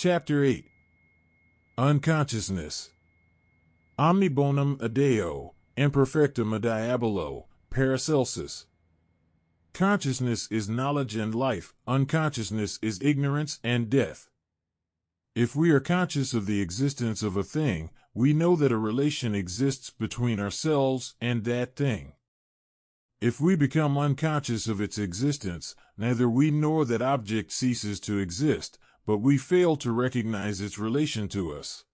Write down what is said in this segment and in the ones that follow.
Chapter 8 Unconsciousness. Omni bonum adeo, imperfectum diabolo, Paracelsus. Consciousness is knowledge and life, unconsciousness is ignorance and death. If we are conscious of the existence of a thing, we know that a relation exists between ourselves and that thing. If we become unconscious of its existence, neither we nor that object ceases to exist, but we fail to recognize its relation to us.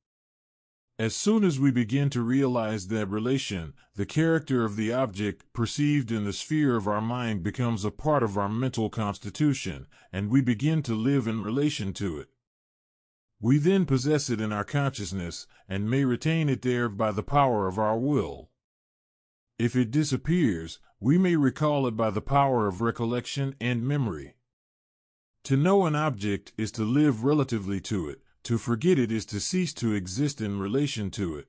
As soon as we begin to realize that relation, the character of the object perceived in the sphere of our mind becomes a part of our mental constitution, and we begin to live in relation to it. We then possess it in our consciousness, and may retain it there by the power of our will. If it disappears, we may recall it by the power of recollection and memory. To know an object is to live relatively to it. To forget it is to cease to exist in relation to it.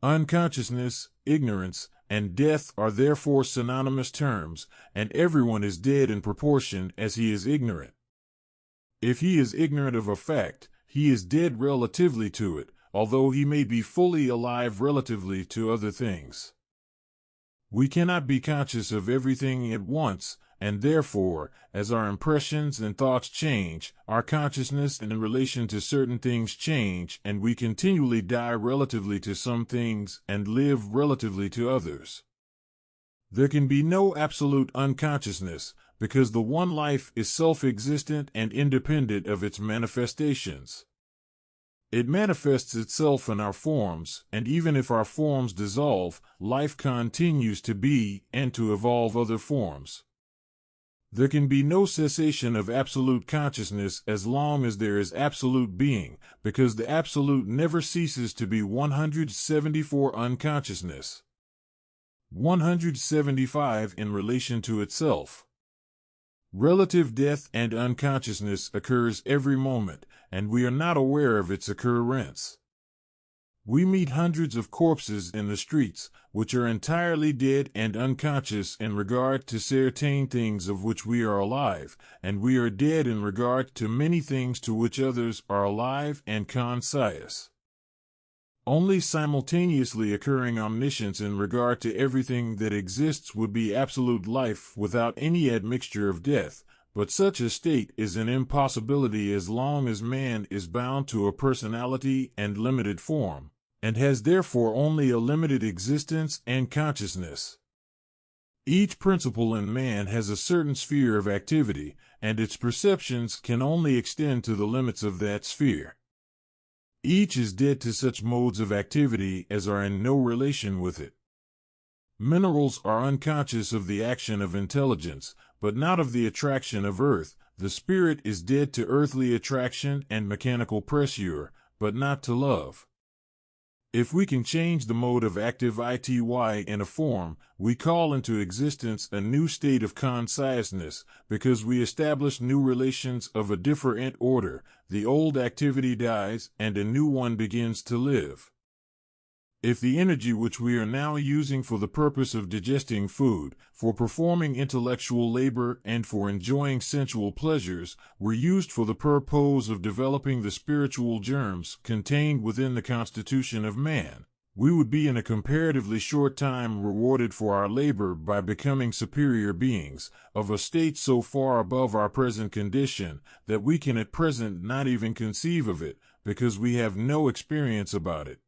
Unconsciousness, ignorance, and death are therefore synonymous terms, and everyone is dead in proportion as he is ignorant. If he is ignorant of a fact, he is dead relatively to it, although he may be fully alive relatively to other things. We cannot be conscious of everything at once, and therefore, as our impressions and thoughts change, our consciousness in relation to certain things change, and we continually die relatively to some things and live relatively to others. There can be no absolute unconsciousness, because the one life is self-existent and independent of its manifestations. It manifests itself in our forms, and even if our forms dissolve, life continues to be and to evolve other forms. There can be no cessation of absolute consciousness as long as there is absolute being, because the absolute never ceases to be 174 unconsciousness. 175 in relation to itself. Relative death and unconsciousness occurs every moment, and we are not aware of its occurrence. We meet hundreds of corpses in the streets, which are entirely dead and unconscious in regard to certain things of which we are alive, and we are dead in regard to many things to which others are alive and conscious. Only simultaneously occurring omniscience in regard to everything that exists would be absolute life without any admixture of death, but such a state is an impossibility as long as man is bound to a personality and limited form, and has therefore only a limited existence and consciousness. Each principle in man has a certain sphere of activity, and its perceptions can only extend to the limits of that sphere. Each is dead to such modes of activity as are in no relation with it. Minerals are unconscious of the action of intelligence, but not of the attraction of earth. The spirit is dead to earthly attraction and mechanical pressure, but not to love. If we can change the mode of active ity in a form, we call into existence a new state of consciousness, because we establish new relations of a different order. The old activity dies and a new one begins to live. If the energy which we are now using for the purpose of digesting food, for performing intellectual labor, and for enjoying sensual pleasures, were used for the purpose of developing the spiritual germs contained within the constitution of man, we would be in a comparatively short time rewarded for our labor by becoming superior beings, of a state so far above our present condition that we can at present not even conceive of it, because we have no experience about it.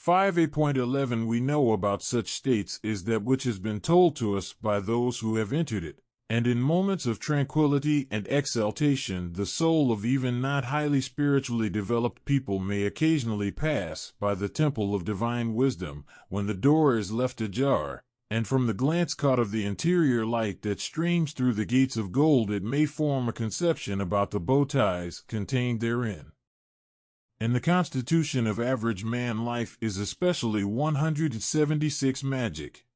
5.11 We know about such states is that which has been told to us by those who have entered it, and in moments of tranquility and exaltation the soul of even not highly spiritually developed people may occasionally pass by the temple of divine wisdom, when the door is left ajar, and from the glance caught of the interior light that streams through the gates of gold it may form a conception about the bow ties contained therein. In the constitution of average man life is especially 176 magic.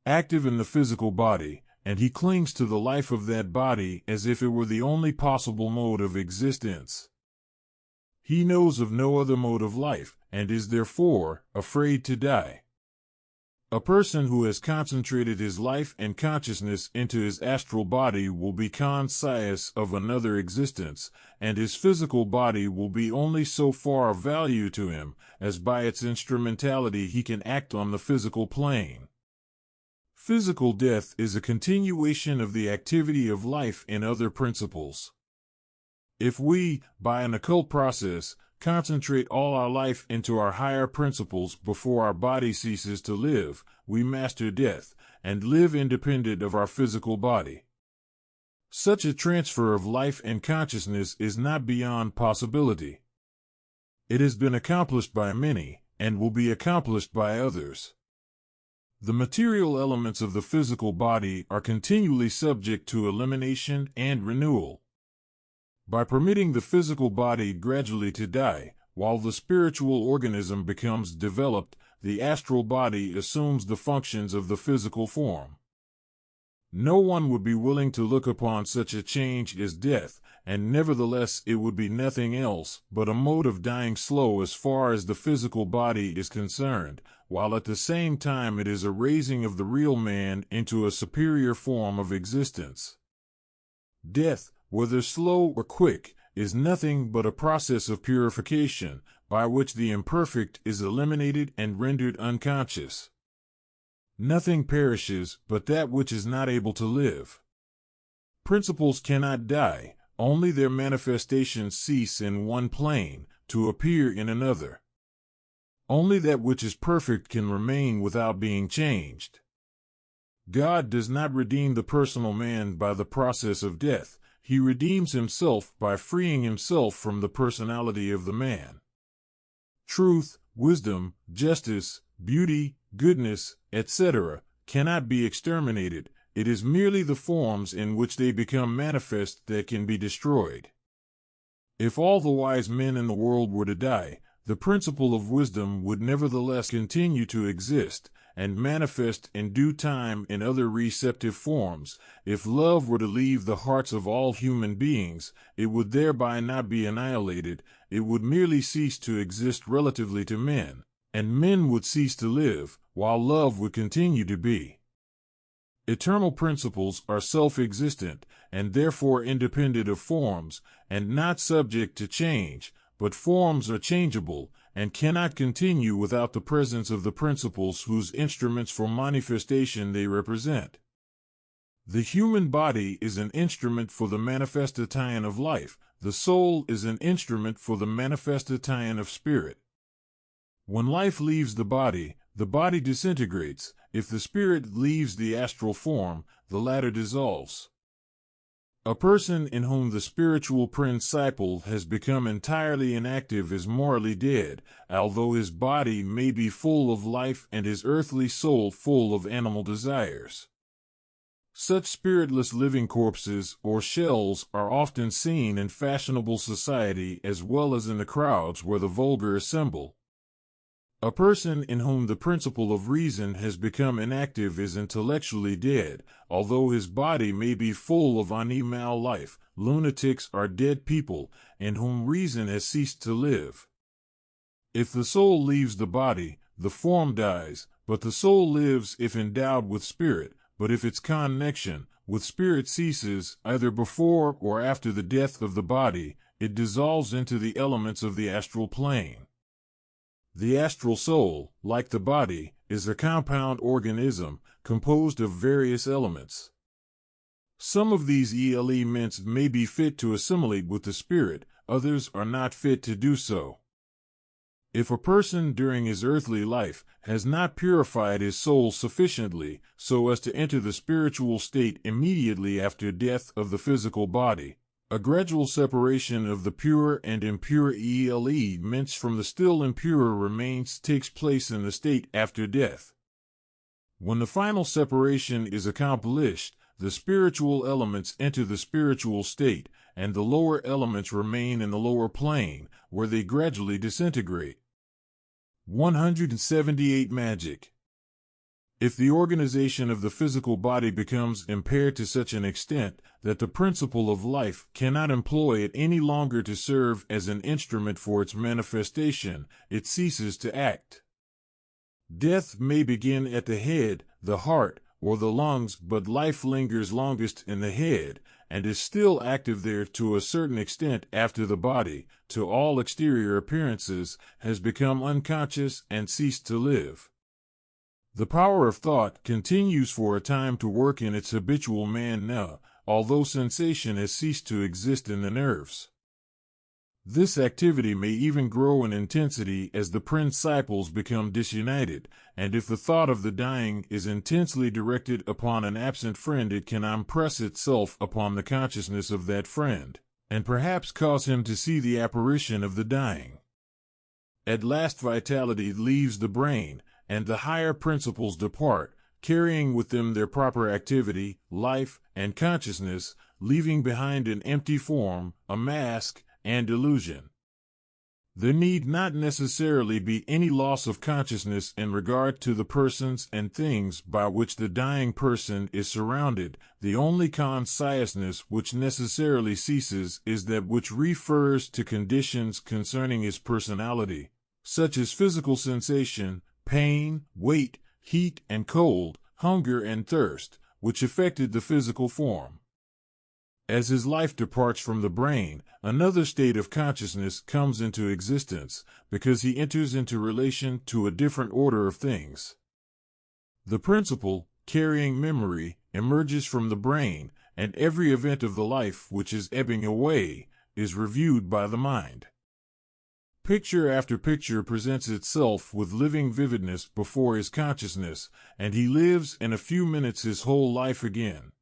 Active in the physical body, and he clings to the life of that body as if it were the only possible mode of existence. He knows of no other mode of life, and is therefore afraid to die. A person who has concentrated his life and consciousness into his astral body will be conscious of another existence, and his physical body will be only so far of value to him, as by its instrumentality he can act on the physical plane. Physical death is a continuation of the activity of life in other principles. If we, by an occult process, concentrate all our life into our higher principles before our body ceases to live, we master death, and live independent of our physical body. Such a transfer of life and consciousness is not beyond possibility. It has been accomplished by many, and will be accomplished by others. The material elements of the physical body are continually subject to elimination and renewal. By permitting the physical body gradually to die, while the spiritual organism becomes developed, the astral body assumes the functions of the physical form. No one would be willing to look upon such a change as death, and nevertheless it would be nothing else but a mode of dying slow as far as the physical body is concerned, while at the same time it is a raising of the real man into a superior form of existence. Death, whether slow or quick, is nothing but a process of purification, by which the imperfect is eliminated and rendered unconscious. Nothing perishes but that which is not able to live. Principles cannot die, only their manifestations cease in one plane, to appear in another. Only that which is perfect can remain without being changed. God does not redeem the personal man by the process of death. He redeems himself by freeing himself from the personality of the man. Truth, wisdom, justice, beauty, goodness, etc., cannot be exterminated. It is merely the forms in which they become manifest that can be destroyed. If all the wise men in the world were to die, the principle of wisdom would nevertheless continue to exist, and manifest in due time in other receptive forms. If love were to leave the hearts of all human beings, it would thereby not be annihilated, it would merely cease to exist relatively to men, and men would cease to live, while love would continue to be. Eternal principles are self-existent, and therefore independent of forms, and not subject to change, but forms are changeable, and cannot continue without the presence of the principles whose instruments for manifestation they represent. The human body is an instrument for the manifestation of life, the soul is an instrument for the manifestation of spirit. When life leaves the body disintegrates. If the spirit leaves the astral form, the latter dissolves. A person in whom the spiritual principle has become entirely inactive is morally dead, although his body may be full of life and his earthly soul full of animal desires. Such spiritless living corpses or shells are often seen in fashionable society as well as in the crowds where the vulgar assemble. A person in whom the principle of reason has become inactive is intellectually dead, although his body may be full of animal life. Lunatics are dead people, in whom reason has ceased to live. If the soul leaves the body, the form dies, but the soul lives if endowed with spirit. But if its connection with spirit ceases, either before or after the death of the body, it dissolves into the elements of the astral plane. The astral soul, like the body, is a compound organism composed of various elements. Some of these elements may be fit to assimilate with the spirit, others are not fit to do so. If a person during his earthly life has not purified his soul sufficiently so as to enter the spiritual state immediately after death of the physical body, a gradual separation of the pure and impure elements from the still impure remains takes place in the state after death. When the final separation is accomplished, the spiritual elements enter the spiritual state, and the lower elements remain in the lower plane, where they gradually disintegrate. 178 Magic. If the organization of the physical body becomes impaired to such an extent that the principle of life cannot employ it any longer to serve as an instrument for its manifestation, it ceases to act. Death may begin at the head, the heart, or the lungs, but life lingers longest in the head, and is still active there to a certain extent after the body, to all exterior appearances, has become unconscious and ceased to live. The power of thought continues for a time to work in its habitual man, although sensation has ceased to exist in the nerves. This activity may even grow in intensity as the principles become disunited, and if the thought of the dying is intensely directed upon an absent friend, it can impress itself upon the consciousness of that friend, and perhaps cause him to see the apparition of the dying. At last vitality leaves the brain, and the higher principles depart, carrying with them their proper activity, life, and consciousness, leaving behind an empty form, a mask, and illusion. There need not necessarily be any loss of consciousness in regard to the persons and things by which the dying person is surrounded. The only consciousness which necessarily ceases is that which refers to conditions concerning his personality, such as physical sensation, pain, weight, heat and cold, hunger and thirst, which affected the physical form. As his life departs from the brain, another state of consciousness comes into existence, because he enters into relation to a different order of things. The principle, carrying memory, emerges from the brain, and every event of the life which is ebbing away is reviewed by the mind. Picture after picture presents itself with living vividness before his consciousness, and he lives in a few minutes his whole life again.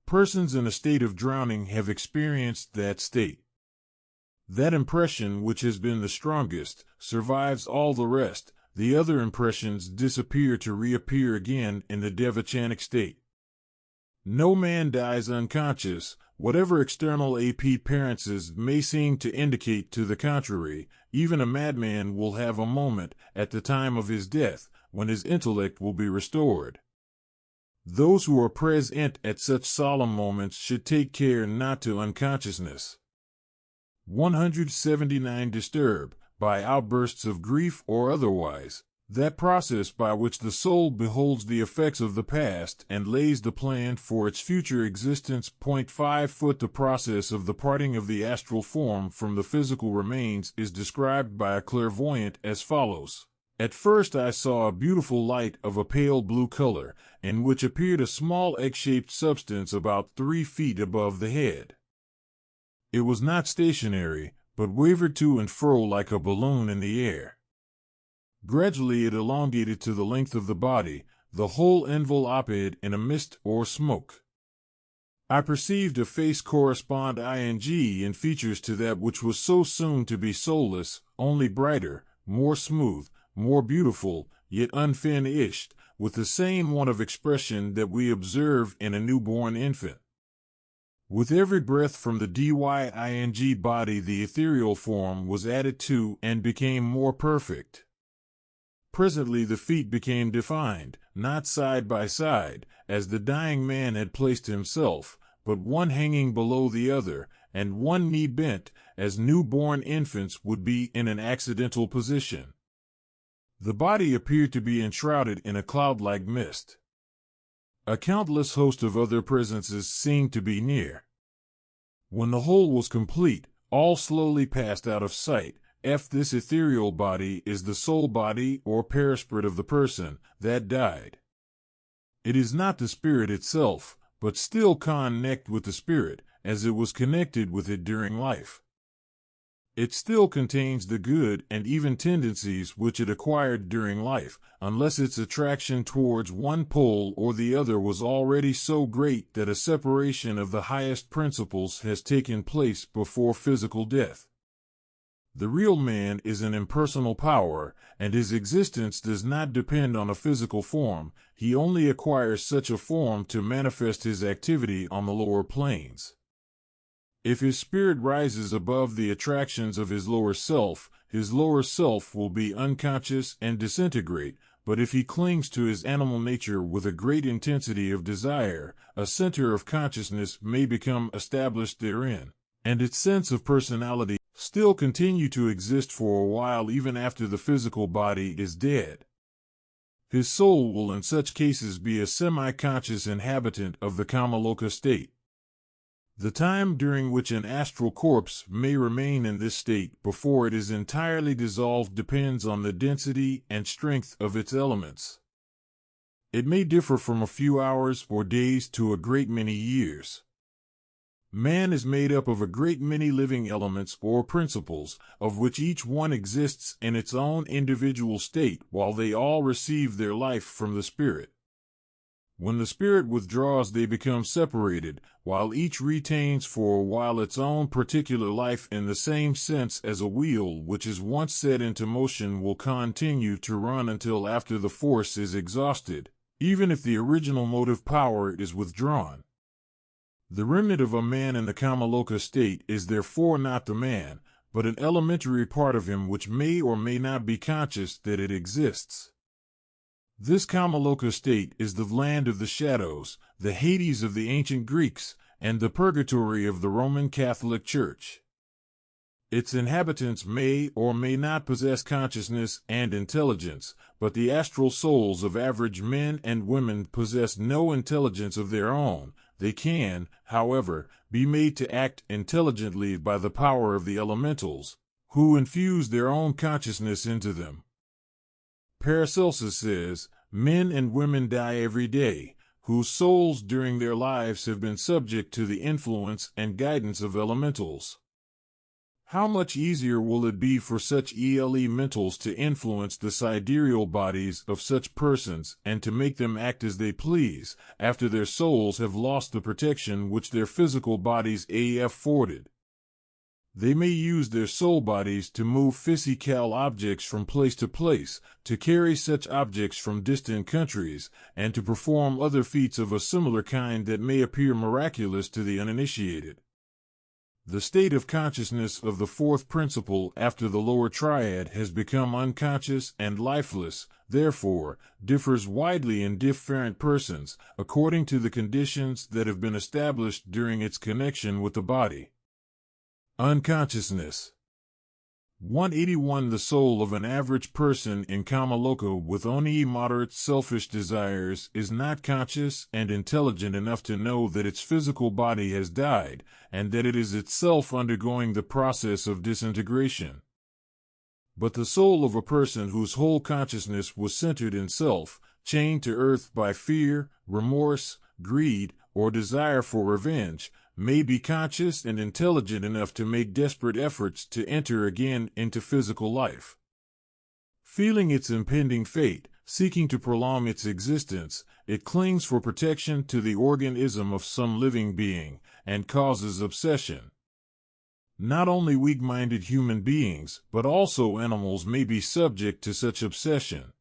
Persons in a state of drowning have experienced that state. That impression which has been the strongest survives all the rest. The other impressions disappear to reappear again in the devachanic state. No man dies unconscious, whatever external appearances may seem to indicate to the contrary. Even a madman will have a moment, at the time of his death, when his intellect will be restored. Those who are present at such solemn moments should take care not to unconsciousness. 179. Disturb, by outbursts of grief or otherwise, that process by which the soul beholds the effects of the past and lays the plan for its future existence. 5 The process of the parting of the astral form from the physical remains is described by a clairvoyant as follows. At first I saw a beautiful light of a pale blue color, in which appeared a small egg-shaped substance about 3 feet above the head. It was not stationary, but wavered to and fro like a balloon in the air. Gradually it elongated to the length of the body, the whole enveloped in a mist or smoke. I perceived a face correspond in features to that which was so soon to be soulless, only brighter, more smooth, more beautiful, yet unfinished, with the same want of expression that we observe in a newborn infant. With every breath from the ding body the ethereal form was added to and became more perfect. Presently the feet became defined, not side by side, as the dying man had placed himself, but one hanging below the other, and one knee bent, as newborn infants would be in an accidental position. The body appeared to be enshrouded in a cloud-like mist. A countless host of other presences seemed to be near. When the whole was complete, all slowly passed out of sight. This ethereal body is the soul body or perisprit of the person that died. It is not the spirit itself, but still connected with the spirit, as it was connected with it during life. It still contains the good and even tendencies which it acquired during life, unless its attraction towards one pole or the other was already so great that a separation of the highest principles has taken place before physical death. The real man is an impersonal power, and his existence does not depend on a physical form. He only acquires such a form to manifest his activity on the lower planes. If his spirit rises above the attractions of his lower self will be unconscious and disintegrate, but if he clings to his animal nature with a great intensity of desire, a center of consciousness may become established therein, and its sense of personality still continue to exist for a while even after the physical body is dead. His soul will in such cases be a semi-conscious inhabitant of the Kamaloka state. The time during which an astral corpse may remain in this state before it is entirely dissolved depends on the density and strength of its elements. It may differ from a few hours or days to a great many years. Man is made up of a great many living elements or principles, of which each one exists in its own individual state while they all receive their life from the spirit. When the spirit withdraws, they become separated, while each retains for a while its own particular life, in the same sense as a wheel which is once set into motion will continue to run until after the force is exhausted, even if the original motive power is withdrawn. The remnant of a man in the Kamaloka state is therefore not the man, but an elementary part of him which may or may not be conscious that it exists. This Kamaloka state is the land of the shadows, the Hades of the ancient Greeks, and the purgatory of the Roman Catholic Church. Its inhabitants may or may not possess consciousness and intelligence, but the astral souls of average men and women possess no intelligence of their own. They can, however, be made to act intelligently by the power of the elementals, who infuse their own consciousness into them. Paracelsus says, men and women die every day, whose souls during their lives have been subject to the influence and guidance of elementals. How much easier will it be for such elementals to influence the sidereal bodies of such persons and to make them act as they please, after their souls have lost the protection which their physical bodies afforded? They may use their soul bodies to move physical objects from place to place, to carry such objects from distant countries, and to perform other feats of a similar kind that may appear miraculous to the uninitiated. The state of consciousness of the fourth principle after the lower triad has become unconscious and lifeless, therefore, differs widely in different persons, according to the conditions that have been established during its connection with the body. Unconsciousness. 181. The soul of an average person in Kamaloka with only moderate selfish desires is not conscious and intelligent enough to know that its physical body has died, and that it is itself undergoing the process of disintegration. But the soul of a person whose whole consciousness was centered in self, chained to earth by fear, remorse, greed, or desire for revenge, may be conscious and intelligent enough to make desperate efforts to enter again into physical life. Feeling its impending fate, seeking to prolong its existence, it clings for protection to the organism of some living being, and causes obsession. Not only weak-minded human beings, but also animals may be subject to such obsession.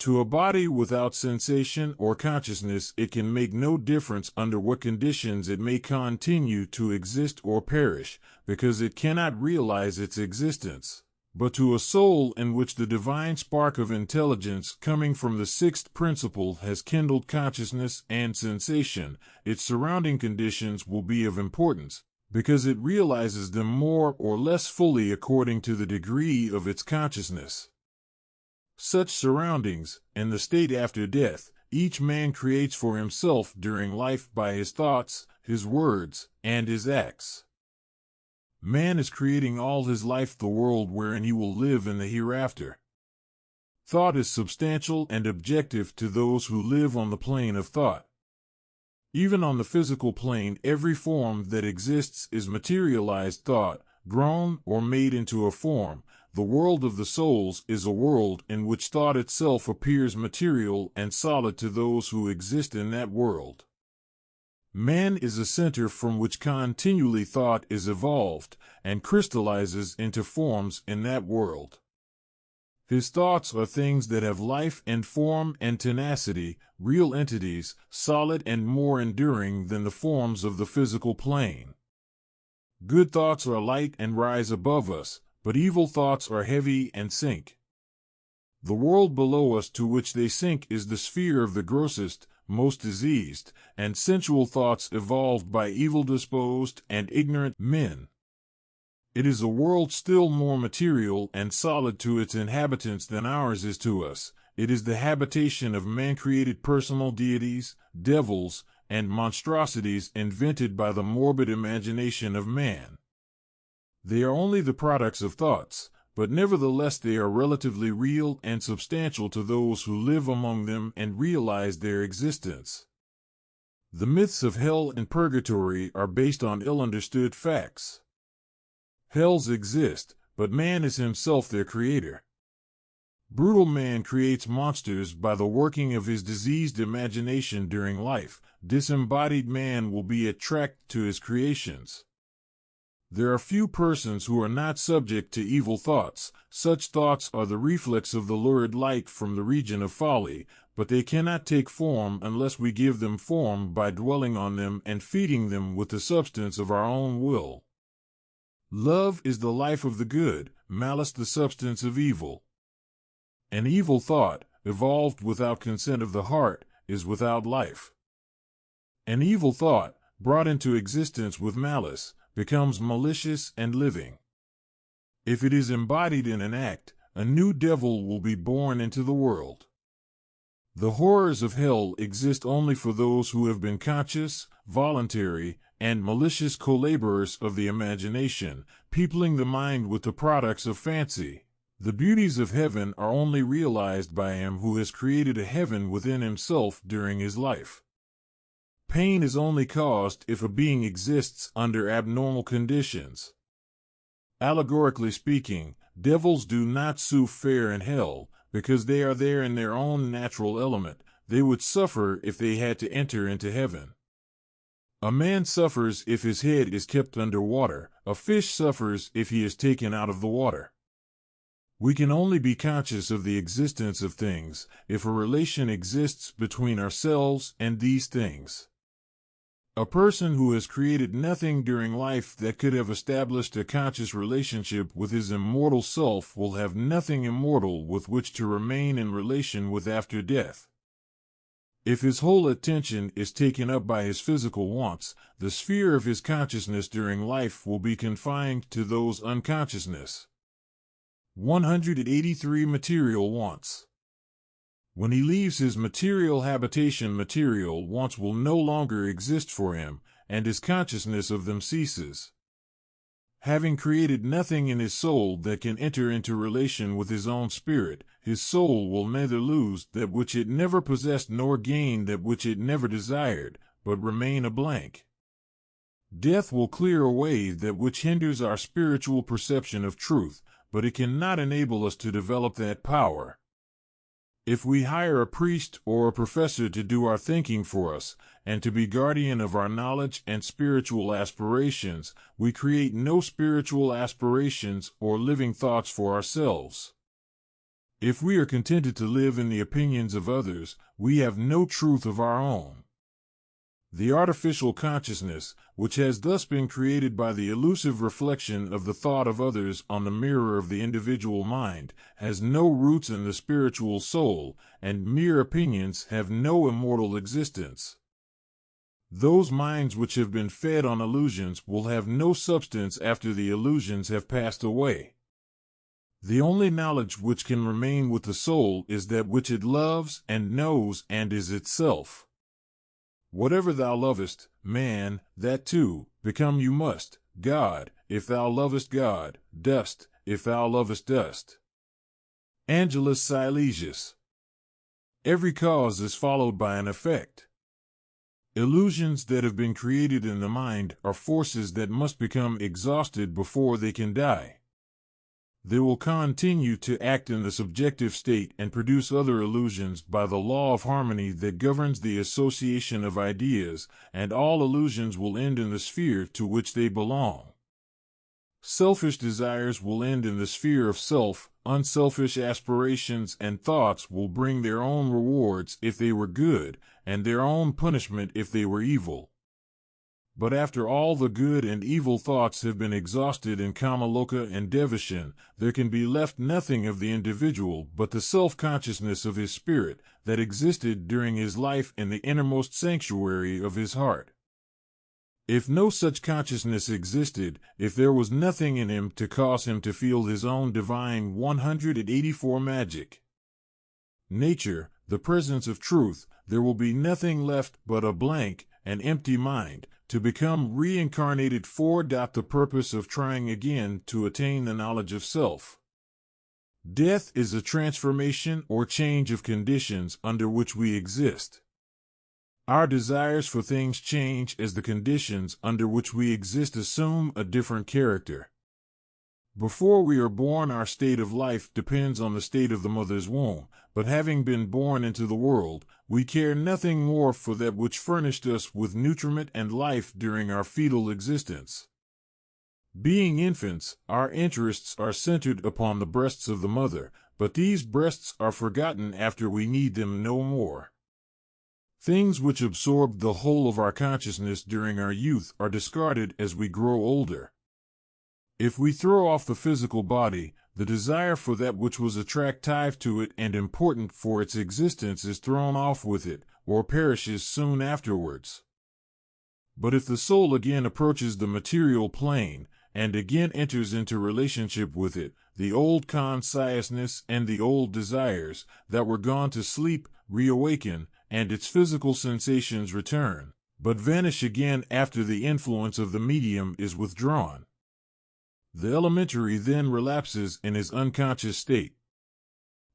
To a body without sensation or consciousness, it can make no difference under what conditions it may continue to exist or perish, because it cannot realize its existence. But to a soul in which the divine spark of intelligence coming from the sixth principle has kindled consciousness and sensation, its surrounding conditions will be of importance, because it realizes them more or less fully according to the degree of its consciousness. Such surroundings, in the state after death, each man creates for himself during life by his thoughts, his words, and his acts. Man is creating all his life the world wherein he will live in the hereafter. Thought is substantial and objective to those who live on the plane of thought. Even on the physical plane, every form that exists is materialized thought, grown or made into a form. The world of the souls is a world in which thought itself appears material and solid to those who exist in that world. Man is a center from which continually thought is evolved and crystallizes into forms in that world. His thoughts are things that have life and form and tenacity, real entities, solid and more enduring than the forms of the physical plane. Good thoughts are light and rise above us, but evil thoughts are heavy and sink. The world below us to which they sink is the sphere of the grossest, most diseased, and sensual thoughts evolved by evil-disposed and ignorant men. It is a world still more material and solid to its inhabitants than ours is to us, It is the habitation of man-created personal deities, devils, and monstrosities invented by the morbid imagination of man. They are only the products of thoughts, but nevertheless they are relatively real and substantial to those who live among them and realize their existence. The myths of hell and purgatory are based on ill-understood facts. Hells exist, but man is himself their creator. Brutal man creates monsters by the working of his diseased imagination during life. Disembodied man will be attracted to his creations. There are few persons who are not subject to evil thoughts. Such thoughts are the reflex of the lurid light from the region of folly, but they cannot take form unless we give them form by dwelling on them and feeding them with the substance of our own will. Love is the life of the good, malice the substance of evil. An evil thought, evolved without consent of the heart, is without life. An evil thought, brought into existence with malice, becomes malicious and living. If it is embodied in an act, a new devil will be born into the world. The horrors of hell exist only for those who have been conscious, voluntary, and malicious co-laborers of the imagination, peopling the mind with the products of fancy. The beauties of heaven are only realized by him who has created a heaven within himself during his life. Pain is only caused if a being exists under abnormal conditions. Allegorically speaking, devils do not sue fair in hell, because they are there in their own natural element. They would suffer if they had to enter into heaven. A man suffers if his head is kept under water. A fish suffers if he is taken out of the water. We can only be conscious of the existence of things if a relation exists between ourselves and these things. A person who has created nothing during life that could have established a conscious relationship with his immortal self will have nothing immortal with which to remain in relation with after death. If his whole attention is taken up by his physical wants, the sphere of his consciousness during life will be confined to those unconsciousness. 183 Material wants. When he leaves his material habitation, material wants will no longer exist for him, and his consciousness of them ceases. Having created nothing in his soul that can enter into relation with his own spirit, his soul will neither lose that which it never possessed nor gain that which it never desired, but remain a blank. Death will clear away that which hinders our spiritual perception of truth, but it cannot enable us to develop that power. If we hire a priest or a professor to do our thinking for us, and to be guardian of our knowledge and spiritual aspirations, we create no spiritual aspirations or living thoughts for ourselves. If we are contented to live in the opinions of others, we have no truth of our own. The artificial consciousness, which has thus been created by the elusive reflection of the thought of others on the mirror of the individual mind, has no roots in the spiritual soul, and mere opinions have no immortal existence. Those minds which have been fed on illusions will have no substance after the illusions have passed away. The only knowledge which can remain with the soul is that which it loves and knows and is itself. Whatever thou lovest, man, that too, become you must, God, if thou lovest God, dust, if thou lovest dust. Angelus Silesius. Every cause is followed by an effect. Illusions that have been created in the mind are forces that must become exhausted before they can die. They will continue to act in the subjective state and produce other illusions by the law of harmony that governs the association of ideas, and all illusions will end in the sphere to which they belong. Selfish desires will end in the sphere of self, unselfish aspirations and thoughts will bring their own rewards if they were good, and their own punishment if they were evil. But after all the good and evil thoughts have been exhausted in Kamaloka and Devachan, there can be left nothing of the individual but the self-consciousness of his spirit that existed during his life in the innermost sanctuary of his heart. If no such consciousness existed, if there was nothing in him to cause him to feel his own divine 184 magic, nature, the presence of truth, there will be nothing left but a blank, an empty mind, to become reincarnated for the purpose of trying again to attain the knowledge of self. Death is a transformation or change of conditions under which we exist. Our desires for things change as the conditions under which we exist assume a different character. Before we are born, our state of life depends on the state of the mother's womb, but having been born into the world, we care nothing more for that which furnished us with nutriment and life during our fetal existence. Being infants, our interests are centered upon the breasts of the mother, but these breasts are forgotten after we need them no more. Things which absorbed the whole of our consciousness during our youth are discarded as we grow older. If we throw off the physical body, the desire for that which was attractive to it and important for its existence is thrown off with it, or perishes soon afterwards. But if the soul again approaches the material plane, and again enters into relationship with it, the old consciousness and the old desires that were gone to sleep reawaken, and its physical sensations return, but vanish again after the influence of the medium is withdrawn. The elementary then relapses in his unconscious state.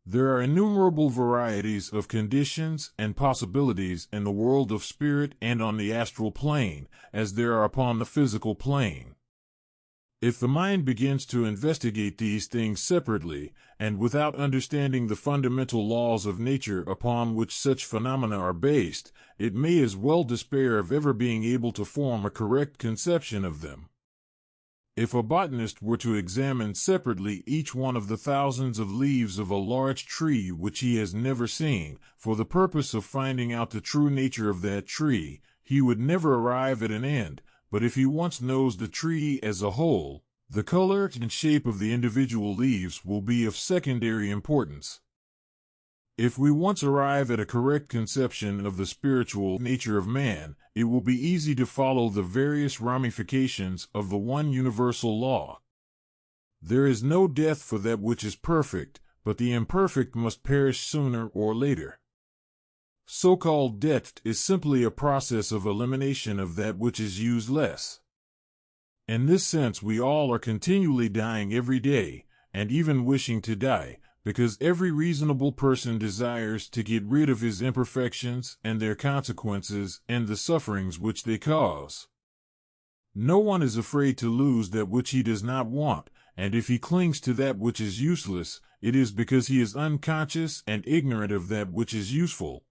There are innumerable varieties of conditions and possibilities in the world of spirit and on the astral plane, as there are upon the physical plane. If the mind begins to investigate these things separately, and without understanding the fundamental laws of nature upon which such phenomena are based, it may as well despair of ever being able to form a correct conception of them. If a botanist were to examine separately each one of the thousands of leaves of a large tree which he has never seen, for the purpose of finding out the true nature of that tree, he would never arrive at an end. But if he once knows the tree as a whole, the color and shape of the individual leaves will be of secondary importance. If we once arrive at a correct conception of the spiritual nature of man, it will be easy to follow the various ramifications of the one universal law. There is no death for that which is perfect, but the imperfect must perish sooner or later. So-called death is simply a process of elimination of that which is useless. In this sense, we all are continually dying every day, and even wishing to die, because every reasonable person desires to get rid of his imperfections and their consequences and the sufferings which they cause. No one is afraid to lose that which he does not want, and if he clings to that which is useless, it is because he is unconscious and ignorant of that which is useful.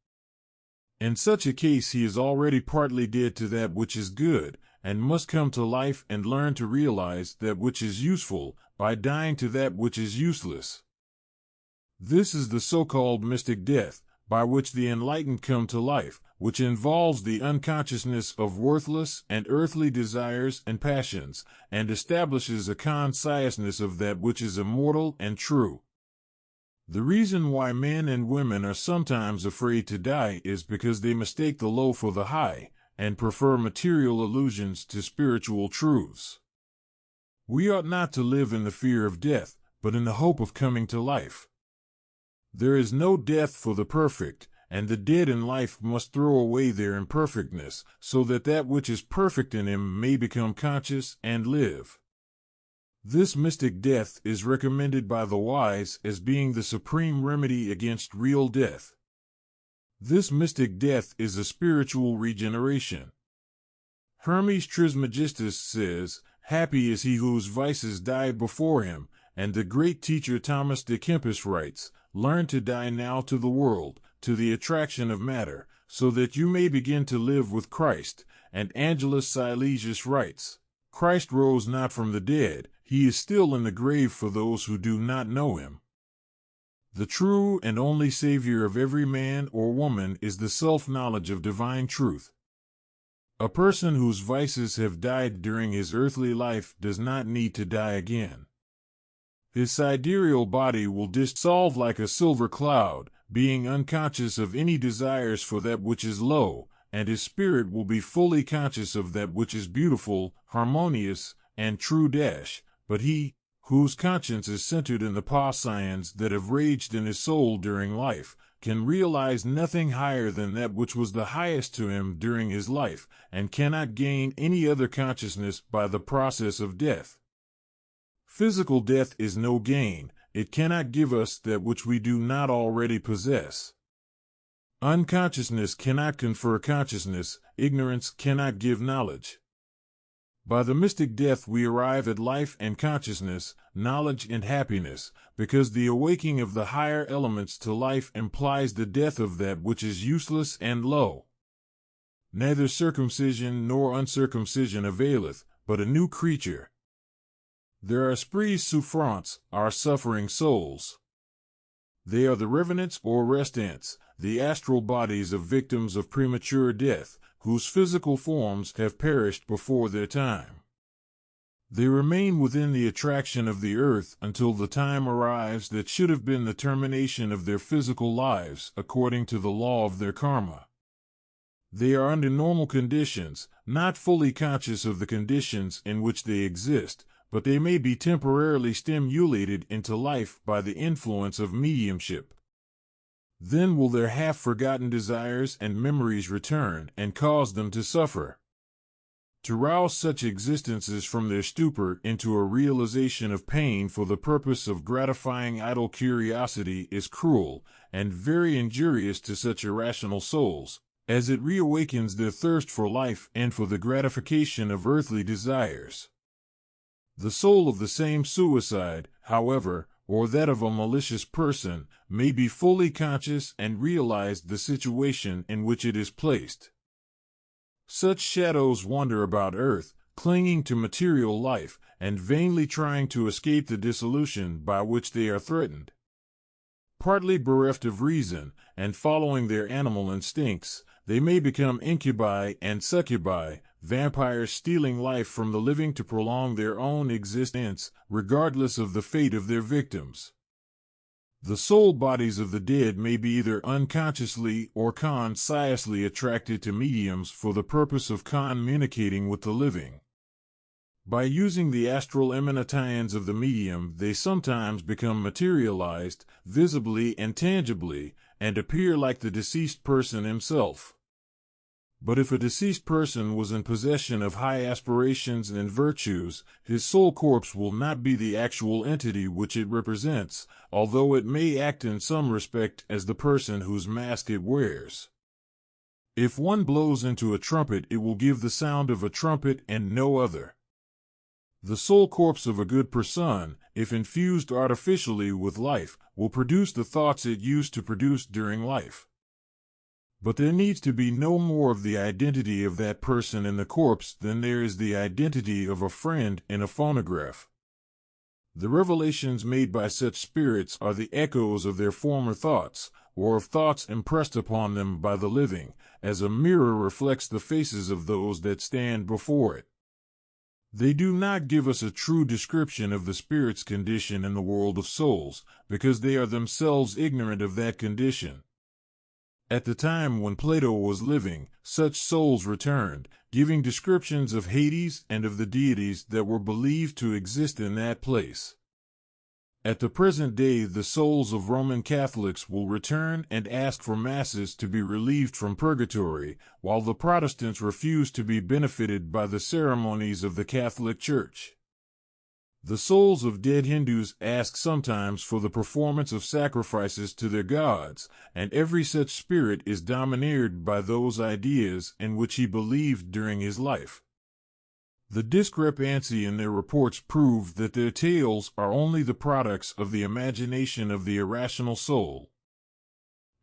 In such a case, he is already partly dead to that which is good, and must come to life and learn to realize that which is useful by dying to that which is useless. This is the so-called mystic death, by which the enlightened come to life, which involves the unconsciousness of worthless and earthly desires and passions, and establishes a consciousness of that which is immortal and true. The reason why men and women are sometimes afraid to die is because they mistake the low for the high, and prefer material illusions to spiritual truths. We ought not to live in the fear of death, but in the hope of coming to life. There is no death for the perfect, and the dead in life must throw away their imperfectness, so that that which is perfect in him may become conscious and live. This mystic death is recommended by the wise as being the supreme remedy against real death. This mystic death is a spiritual regeneration. Hermes Trismegistus says, "Happy is he whose vices died before him," and the great teacher Thomas de Kempis writes, "Learn to die now to the world, to the attraction of matter, so that you may begin to live with Christ." And Angelus Silesius writes, "Christ rose not from the dead, he is still in the grave for those who do not know him." The true and only Savior of every man or woman is the self-knowledge of divine truth. A person whose vices have died during his earthly life does not need to die again. His sidereal body will dissolve like a silver cloud, being unconscious of any desires for that which is low, and his spirit will be fully conscious of that which is beautiful, harmonious, and true. But he, whose conscience is centered in the passions that have raged in his soul during life, can realize nothing higher than that which was the highest to him during his life, and cannot gain any other consciousness by the process of death. Physical death is no gain. It cannot give us that which we do not already possess. Unconsciousness cannot confer consciousness. Ignorance cannot give knowledge. By the mystic death we arrive at life and consciousness, knowledge and happiness, because the awaking of the higher elements to life implies the death of that which is useless and low. Neither circumcision nor uncircumcision availeth, but a new creature. There are esprits souffrants, our suffering souls. They are the revenants or restants, the astral bodies of victims of premature death, whose physical forms have perished before their time. They remain within the attraction of the earth until the time arrives that should have been the termination of their physical lives according to the law of their karma. They are under normal conditions, not fully conscious of the conditions in which they exist, but they may be temporarily stimulated into life by the influence of mediumship. Then will their half-forgotten desires and memories return and cause them to suffer. To rouse such existences from their stupor into a realization of pain for the purpose of gratifying idle curiosity is cruel and very injurious to such irrational souls, as it reawakens their thirst for life and for the gratification of earthly desires. The soul of the same suicide, however, or that of a malicious person, may be fully conscious and realize the situation in which it is placed. Such shadows wander about earth, clinging to material life, and vainly trying to escape the dissolution by which they are threatened. Partly bereft of reason, and following their animal instincts, they may become incubi and succubi, vampires stealing life from the living to prolong their own existence, regardless of the fate of their victims. The soul bodies of the dead may be either unconsciously or consciously attracted to mediums for the purpose of communicating with the living. By using the astral emanations of the medium, they sometimes become materialized, visibly and tangibly, and appear like the deceased person himself. But if a deceased person was in possession of high aspirations and virtues, his soul corpse will not be the actual entity which it represents, although it may act in some respect as the person whose mask it wears. If one blows into a trumpet, it will give the sound of a trumpet and no other. The soul corpse of a good person, if infused artificially with life, will produce the thoughts it used to produce during life. But there needs to be no more of the identity of that person in the corpse than there is the identity of a friend in a phonograph. The revelations made by such spirits are the echoes of their former thoughts, or of thoughts impressed upon them by the living, as a mirror reflects the faces of those that stand before it. They do not give us a true description of the spirit's condition in the world of souls, because they are themselves ignorant of that condition. At the time when Plato was living, such souls returned, giving descriptions of Hades and of the deities that were believed to exist in that place. At the present day, the souls of Roman Catholics will return and ask for masses to be relieved from purgatory, while the Protestants refuse to be benefited by the ceremonies of the Catholic Church. The souls of dead Hindus ask sometimes for the performance of sacrifices to their gods, and every such spirit is domineered by those ideas in which he believed during his life. The discrepancy in their reports prove that their tales are only the products of the imagination of the irrational soul.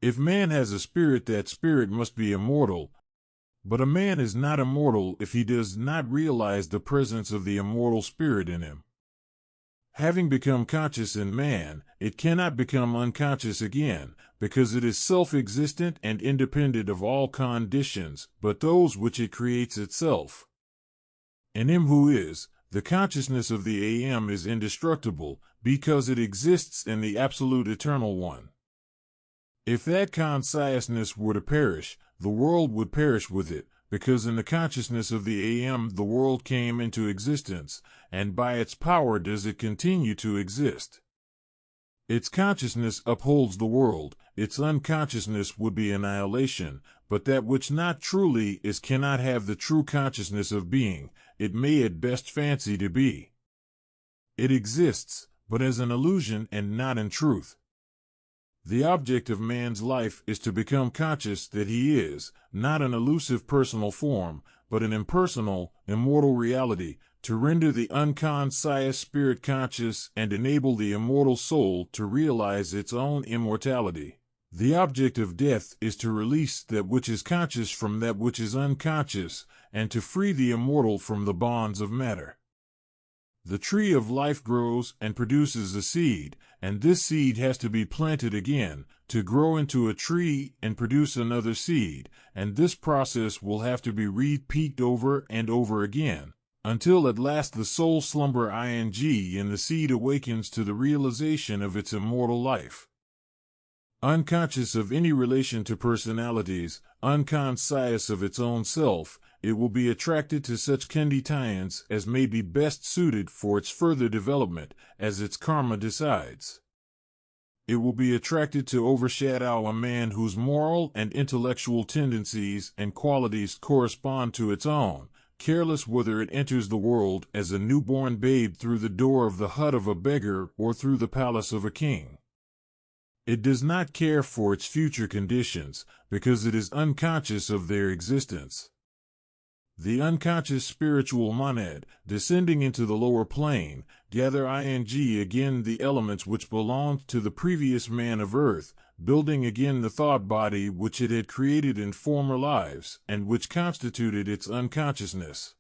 If man has a spirit, that spirit must be immortal, but a man is not immortal if he does not realize the presence of the immortal spirit in him. Having become conscious in man, it cannot become unconscious again, because it is self-existent and independent of all conditions but those which it creates itself. In him who is, the consciousness of the AM is indestructible, because it exists in the Absolute Eternal One. If that consciousness were to perish, the world would perish with it, because in the consciousness of the AM the world came into existence, and by its power does it continue to exist. Its consciousness upholds the world, its unconsciousness would be annihilation, but that which not truly is cannot have the true consciousness of being, it may at best fancy to be. It exists, but as an illusion and not in truth. The object of man's life is to become conscious that he is, not an elusive personal form, but an impersonal, immortal reality, to render the unconscious spirit conscious and enable the immortal soul to realize its own immortality. The object of death is to release that which is conscious from that which is unconscious, and to free the immortal from the bonds of matter. The tree of life grows and produces a seed, and this seed has to be planted again, to grow into a tree and produce another seed, and this process will have to be repeated over and over again, until at last the soul slumber ing and the seed awakens to the realization of its immortal life. Unconscious of any relation to personalities, unconscious of its own self, it will be attracted to such conditions as may be best suited for its further development, as its karma decides. It will be attracted to overshadow a man whose moral and intellectual tendencies and qualities correspond to its own, careless whether it enters the world as a newborn babe through the door of the hut of a beggar or through the palace of a king. It does not care for its future conditions, because it is unconscious of their existence. The unconscious spiritual monad, descending into the lower plane, gather again the elements which belonged to the previous man of earth, building again the thought body which it had created in former lives, and which constituted its unconsciousness.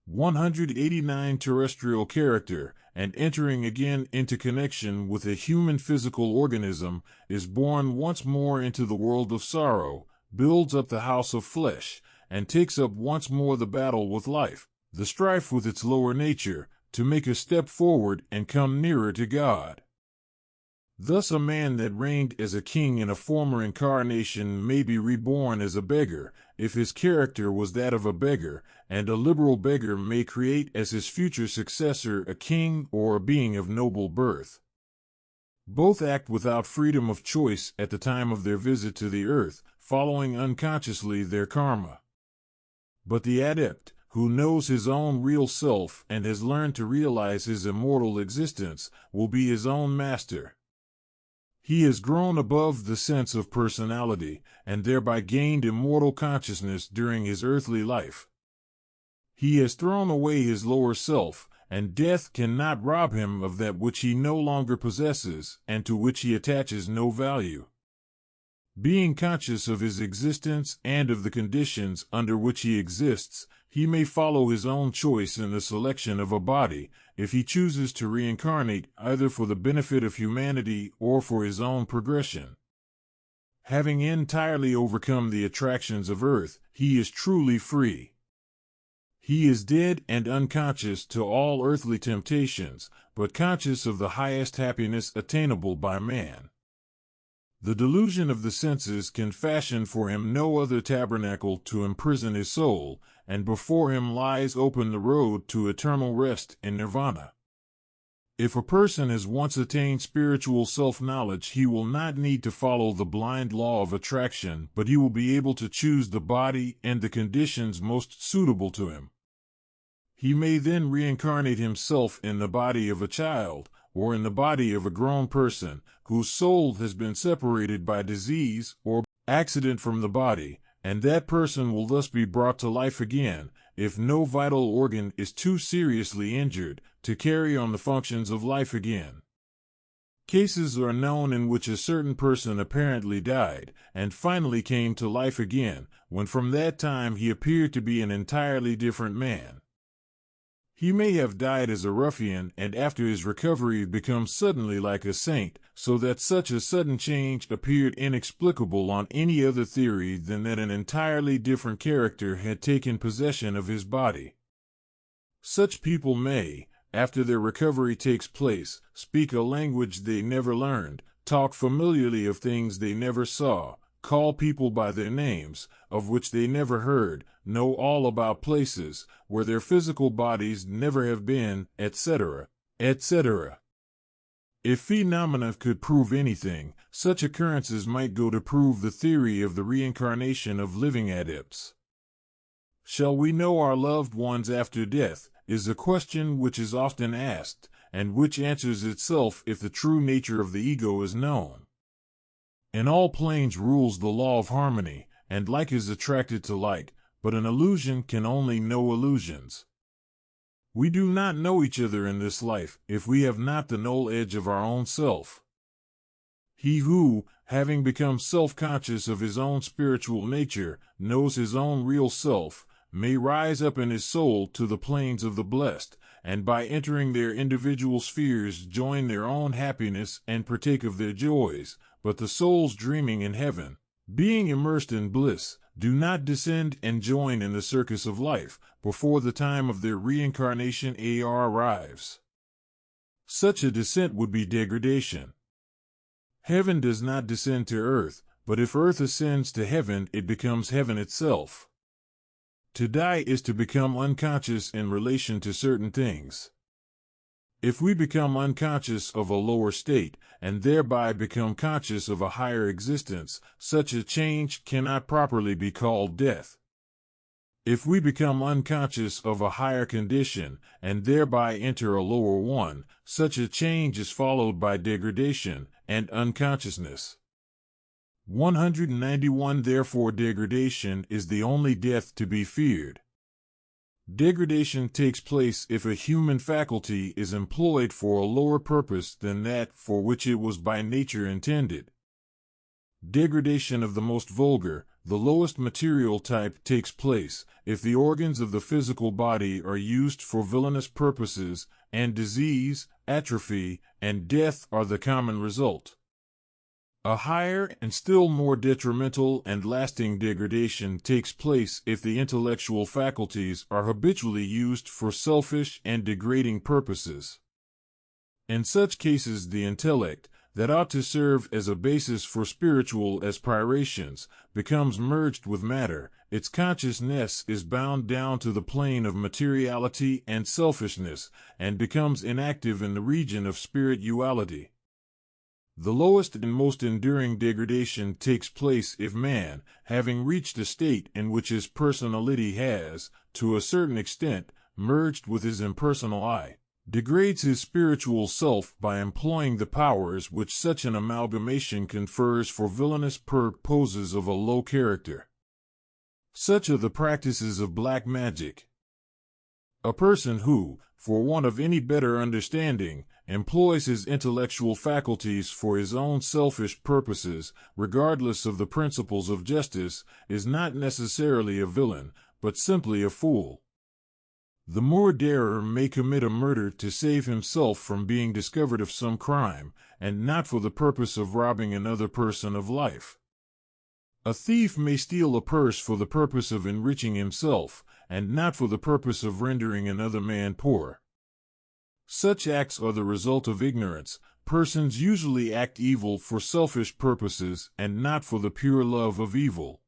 189 terrestrial character, and entering again into connection with a human physical organism, is born once more into the world of sorrow, builds up the house of flesh, and takes up once more the battle with life, the strife with its lower nature, to make a step forward and come nearer to God. Thus a man that reigned as a king in a former incarnation may be reborn as a beggar, if his character was that of a beggar, and a liberal beggar may create as his future successor a king or a being of noble birth. Both act without freedom of choice at the time of their visit to the earth, following unconsciously their karma. But the adept, who knows his own real self and has learned to realize his immortal existence, will be his own master. He has grown above the sense of personality, and thereby gained immortal consciousness during his earthly life. He has thrown away his lower self, and death cannot rob him of that which he no longer possesses and to which he attaches no value. Being conscious of his existence and of the conditions under which he exists, he may follow his own choice in the selection of a body, if he chooses to reincarnate either for the benefit of humanity or for his own progression. Having entirely overcome the attractions of earth, he is truly free. He is dead and unconscious to all earthly temptations, but conscious of the highest happiness attainable by man. The delusion of the senses can fashion for him no other tabernacle to imprison his soul, and before him lies open the road to eternal rest in nirvana. If a person has once attained spiritual self-knowledge, he will not need to follow the blind law of attraction, but he will be able to choose the body and the conditions most suitable to him. He may then reincarnate himself in the body of a child, or in the body of a grown person, whose soul has been separated by disease or accident from the body, and that person will thus be brought to life again, if no vital organ is too seriously injured, to carry on the functions of life again. Cases are known in which a certain person apparently died, and finally came to life again, when from that time he appeared to be an entirely different man. He may have died as a ruffian and after his recovery become suddenly like a saint, so that such a sudden change appeared inexplicable on any other theory than that an entirely different character had taken possession of his body. Such people may, after their recovery takes place, speak a language they never learned, talk familiarly of things they never saw, call people by their names, of which they never heard, know all about places where their physical bodies never have been, etc., etc. If phenomena could prove anything, such occurrences might go to prove the theory of the reincarnation of living adepts. Shall we know our loved ones after death, is a question which is often asked, and which answers itself if the true nature of the ego is known. In all planes rules the law of harmony, and like is attracted to like, but an illusion can only know illusions. We do not know each other in this life if we have not the knoll edge of our own self. He who, having become self-conscious of his own spiritual nature, knows his own real self, may rise up in his soul to the planes of the blessed, and by entering their individual spheres join their own happiness and partake of their joys, but the souls dreaming in heaven, being immersed in bliss, do not descend and join in the circus of life before the time of their reincarnation arrives. Such a descent would be degradation. Heaven does not descend to earth, but if earth ascends to heaven, it becomes heaven itself. To die is to become unconscious in relation to certain things. If we become unconscious of a lower state, and thereby become conscious of a higher existence, such a change cannot properly be called death. If we become unconscious of a higher condition, and thereby enter a lower one, such a change is followed by degradation and unconsciousness. 191 Therefore degradation is the only death to be feared. Degradation takes place if a human faculty is employed for a lower purpose than that for which it was by nature intended. Degradation of the most vulgar, the lowest material type takes place if the organs of the physical body are used for villainous purposes, and disease, atrophy, and death are the common result. A higher and still more detrimental and lasting degradation takes place if the intellectual faculties are habitually used for selfish and degrading purposes. In such cases the intellect, that ought to serve as a basis for spiritual aspirations, becomes merged with matter, its consciousness is bound down to the plane of materiality and selfishness, and becomes inactive in the region of spirituality. The lowest and most enduring degradation takes place if man, having reached a state in which his personality has, to a certain extent, merged with his impersonal I, degrades his spiritual self by employing the powers which such an amalgamation confers for villainous purposes of a low character. Such are the practices of black magic. A person who, for want of any better understanding, employs his intellectual faculties for his own selfish purposes, regardless of the principles of justice, is not necessarily a villain, but simply a fool. The murderer may commit a murder to save himself from being discovered of some crime, and not for the purpose of robbing another person of life. A thief may steal a purse for the purpose of enriching himself, and not for the purpose of rendering another man poor. Such acts are the result of ignorance. Persons usually act evil for selfish purposes and not for the pure love of evil.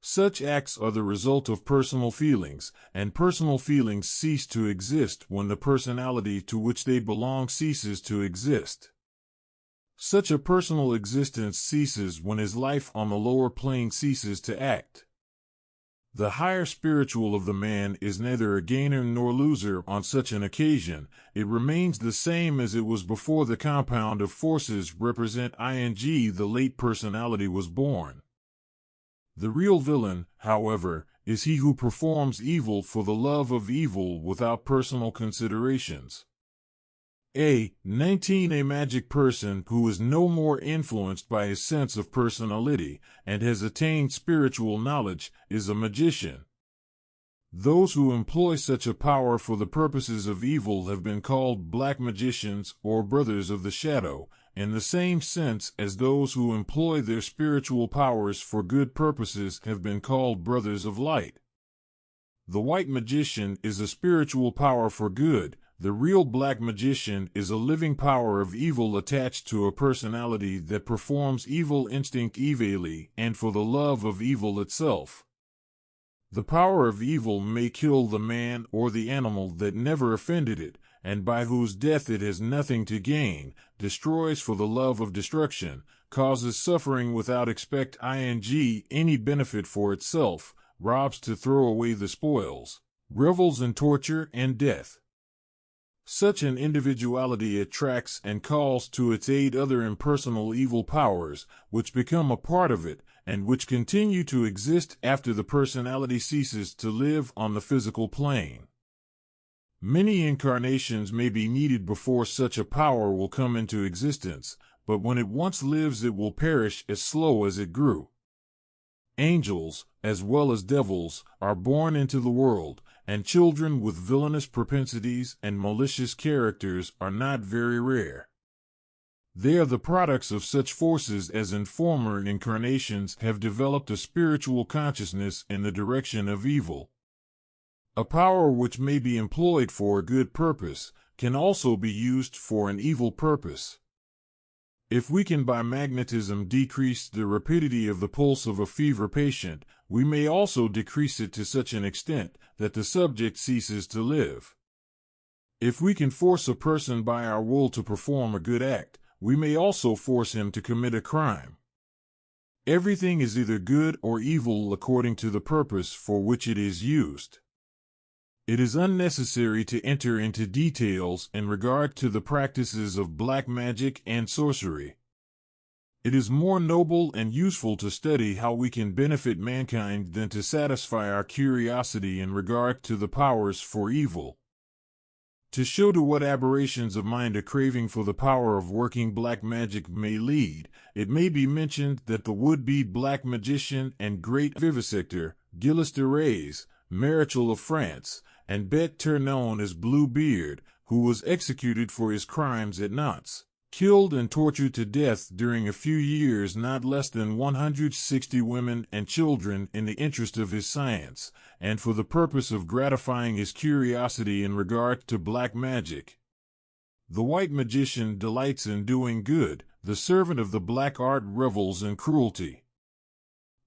Such acts are the result of personal feelings, and personal feelings cease to exist when the personality to which they belong ceases to exist. Such a personal existence ceases when his life on the lower plane ceases to act. The higher spiritual of the man is neither a gainer nor loser on such an occasion. It remains the same as it was before the compound of forces represent ing the late personality was born. The real villain, however, is he who performs evil for the love of evil without personal considerations. 19 A magic person who is no more influenced by his sense of personality and has attained spiritual knowledge is a magician. Those who employ such a power for the purposes of evil have been called black magicians or brothers of the shadow, in the same sense as those who employ their spiritual powers for good purposes have been called brothers of light. The white magician is a spiritual power for good. The real black magician is a living power of evil attached to a personality that performs evil instinctively and for the love of evil itself. The power of evil may kill the man or the animal that never offended it, and by whose death it has nothing to gain, destroys for the love of destruction, causes suffering without any benefit for itself, robs to throw away the spoils, revels in torture and death. Such an individuality attracts and calls to its aid other impersonal evil powers, which become a part of it, and which continue to exist after the personality ceases to live on the physical plane. Many incarnations may be needed before such a power will come into existence, but when it once lives it will perish as slow as it grew. Angels, as well as devils, are born into the world, and children with villainous propensities and malicious characters are not very rare. They are the products of such forces as in former incarnations have developed a spiritual consciousness in the direction of evil. A power which may be employed for a good purpose can also be used for an evil purpose. If we can by magnetism decrease the rapidity of the pulse of a fever patient, we may also decrease it to such an extent that the subject ceases to live. If we can force a person by our will to perform a good act, we may also force him to commit a crime. Everything is either good or evil according to the purpose for which it is used. It is unnecessary to enter into details in regard to the practices of black magic and sorcery. It is more noble and useful to study how we can benefit mankind than to satisfy our curiosity in regard to the powers for evil. To show to what aberrations of mind a craving for the power of working black magic may lead, it may be mentioned that the would-be black magician and great vivisector, Gilles de Rais, Marechal of France, and better known as Blue Beard, who was executed for his crimes at Nantes, killed and tortured to death during a few years not less than 160 women and children in the interest of his science, and for the purpose of gratifying his curiosity in regard to black magic. The white magician delights in doing good, the servant of the black art revels in cruelty.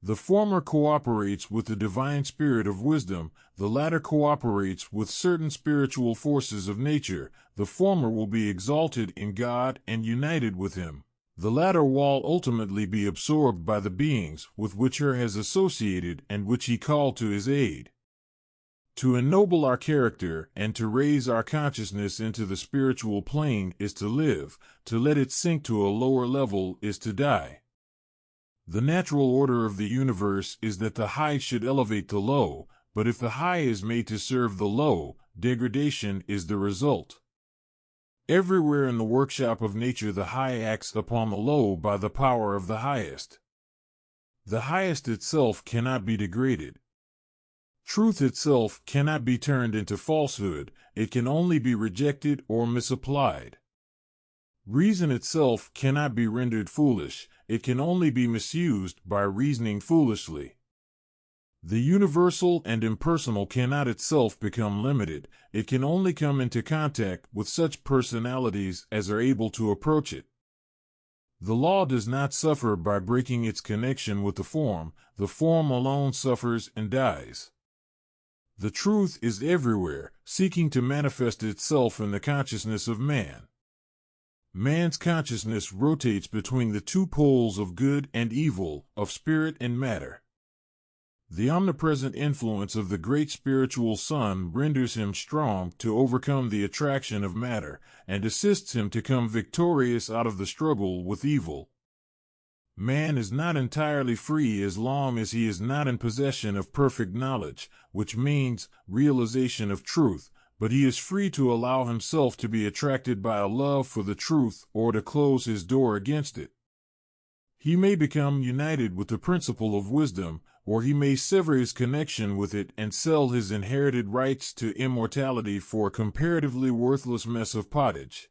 The former cooperates with the divine spirit of wisdom, the latter cooperates with certain spiritual forces of nature. The former will be exalted in God and united with him. The latter will ultimately be absorbed by the beings with which he has associated and which he called to his aid. To ennoble our character and to raise our consciousness into the spiritual plane is to live, to let it sink to a lower level is to die. The natural order of the universe is that the high should elevate the low, but if the high is made to serve the low, degradation is the result. Everywhere in the workshop of nature the high acts upon the low by the power of the highest. The highest itself cannot be degraded. Truth itself cannot be turned into falsehood, it can only be rejected or misapplied. Reason itself cannot be rendered foolish, it can only be misused by reasoning foolishly. The universal and impersonal cannot itself become limited, it can only come into contact with such personalities as are able to approach it. The law does not suffer by breaking its connection with the form alone suffers and dies. The truth is everywhere, seeking to manifest itself in the consciousness of man. Man's consciousness rotates between the two poles of good and evil, of spirit and matter. The omnipresent influence of the great spiritual sun renders him strong to overcome the attraction of matter, and assists him to come victorious out of the struggle with evil. Man is not entirely free as long as he is not in possession of perfect knowledge, which means realization of truth, but he is free to allow himself to be attracted by a love for the truth or to close his door against it. He may become united with the principle of wisdom, or he may sever his connection with it and sell his inherited rights to immortality for a comparatively worthless mess of pottage.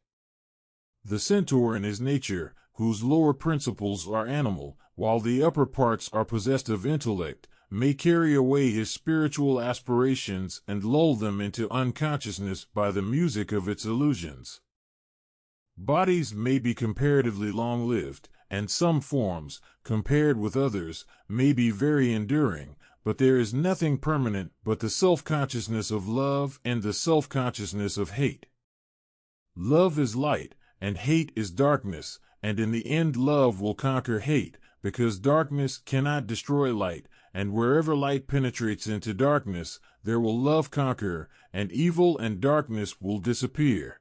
The centaur in his nature, whose lower principles are animal, while the upper parts are possessed of intellect, may carry away his spiritual aspirations and lull them into unconsciousness by the music of its illusions. Bodies may be comparatively long-lived, and some forms, compared with others, may be very enduring, but there is nothing permanent but the self-consciousness of love and the self-consciousness of hate. Love is light, and hate is darkness, and in the end love will conquer hate, because darkness cannot destroy light, and wherever light penetrates into darkness, there will love conquer, and evil and darkness will disappear.